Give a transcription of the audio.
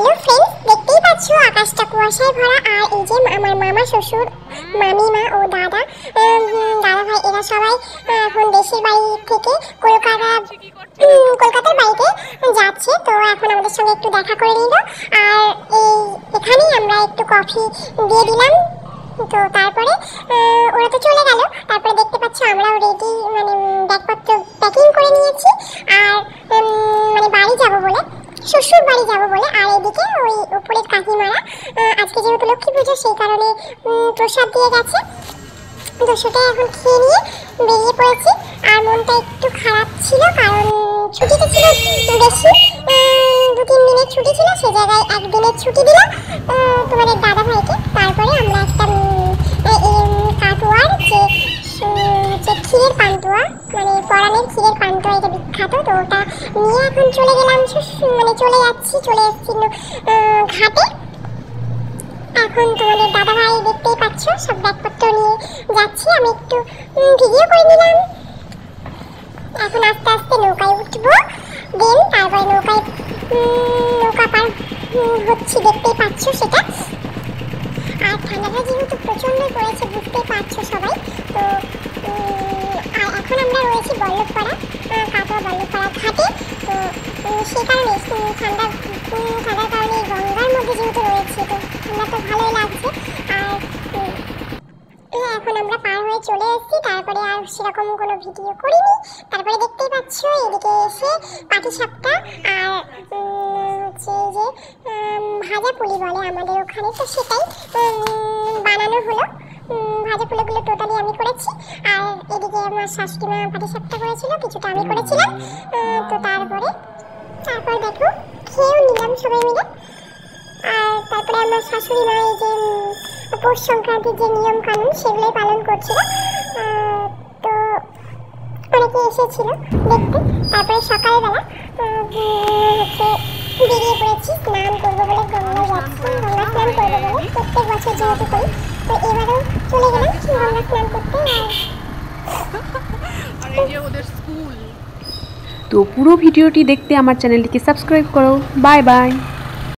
Hello friends, দেখতেই পাচ্ছ আকাশটা কুয়াশায় ভরা। আর এই যে আমার মামা, শ্বশুর, মামিমা ও দাদা ভাই এরা সবাই এখন দেশের বাড়ি থেকে কলকাতার বাড়িতে যাচ্ছে। তো এখন আমাদের সঙ্গে একটু দেখা করে নিল, আর এখানেই আমরা একটু কফি দিয়ে দিলাম। তো তারপরে ওরা তো চলে গেল। তারপরে দেখতে পাচ্ছ আমরাও রেডি, মানে ব্যাগপত্র প্যাকিং করে নিয়েছি। আর মানে বাড়ি যাবো বলে, শ্বশুর বাড়ি যাবো বলে। আর এদিকে ওই উপরের কাকিমারা আজকে যেহেতু লক্ষ্মী পুজো, সেই কারণে প্রসাদ দিয়ে গেছে। তো সেটা এখন খেয়ে নিয়ে বেরিয়ে পড়েছি। আর মনটা একটু খারাপ ছিল, কারণ ছুটিটা ছিল বেশি, 2-3 দিনের ছুটি ছিল, সে জায়গায় একদিনের ছুটি দিল তোমাদের দাদা ভাইকে। তারপরে আমরা একটা কাটোয়ার যে ক্ষীরের পান্তুয়া, মানে পরাণের ক্ষীরের পান্তুয়া, এটা বিখ্যাত। তো ওটা নিয়ে এখন চলে গেলাম, মানে চলে এসেছি ঘাটে। এখন তোমাদের দাদা ভাই দেখতেই পাচ্ছ সব ব্যাগপত্র নিয়ে যাচ্ছি। আমি একটু ভিডিও করে নিলাম। এখন আস্তে আস্তে নৌকায় উঠবো, দেন তারপরে নৌকা পার হচ্ছি, দেখতেই পাচ্ছ সেটা। আর ঠান্ডাটা যেহেতু প্রচণ্ড পড়েছে, বুঝতেই পারছো সবাই। তো আর এখন আমরা রয়েছি বল্লভপাড়া, কাটোয়া বল্লভপাড়া ঘাটে। তো সেই কারণে ঠান্ডার কারণে গঙ্গার মধ্যে যেহেতু রয়েছে, তো ঠান্ডা তো ভালোই লাগছে। আর এখন আমরা পার হয়ে চলে এসেছি। তারপরে আর সেরকম কোনো ভিডিও করিনি। তারপরে দেখতেই পাচ্ছ এদিকে এসে পাটিসাপটা আর হচ্ছে যে ভাজা পুলি বলে আমাদের ওখানে, তো সেটাই বানানো হলো। ভাজা পুলিগুলো টোটালি আমি করেছি। আর এদিকে আমার শাশুড়ি মা পাটিসাপটা করেছিল, কিছুটা আমি করেছিলাম। তো তারপর দেখো খেয়েও নিলাম সবাই মিলে। আর তারপরে আমার শাশুড়ি মা এই যে পৌষ সংক্রান্তির যে নিয়ম কানুন, সেগুলোই পালন করছিল। তো অনেকে এসেছিল দেখতে। তারপরে সকালবেলা হচ্ছে বেরিয়ে পড়েছি স্নান করবো বলে, গঙ্গায় যাচ্ছি। গঙ্গা স্নান করবো বলে প্রত্যেক বছর যেহেতু করি, তো এবারেও চলে গেলাম গঙ্গা স্নান করতে। তো পুরো ভিডিওটি দেখতে আমার চ্যানেলটিকে সাবস্ক্রাইব করো। Bye bye.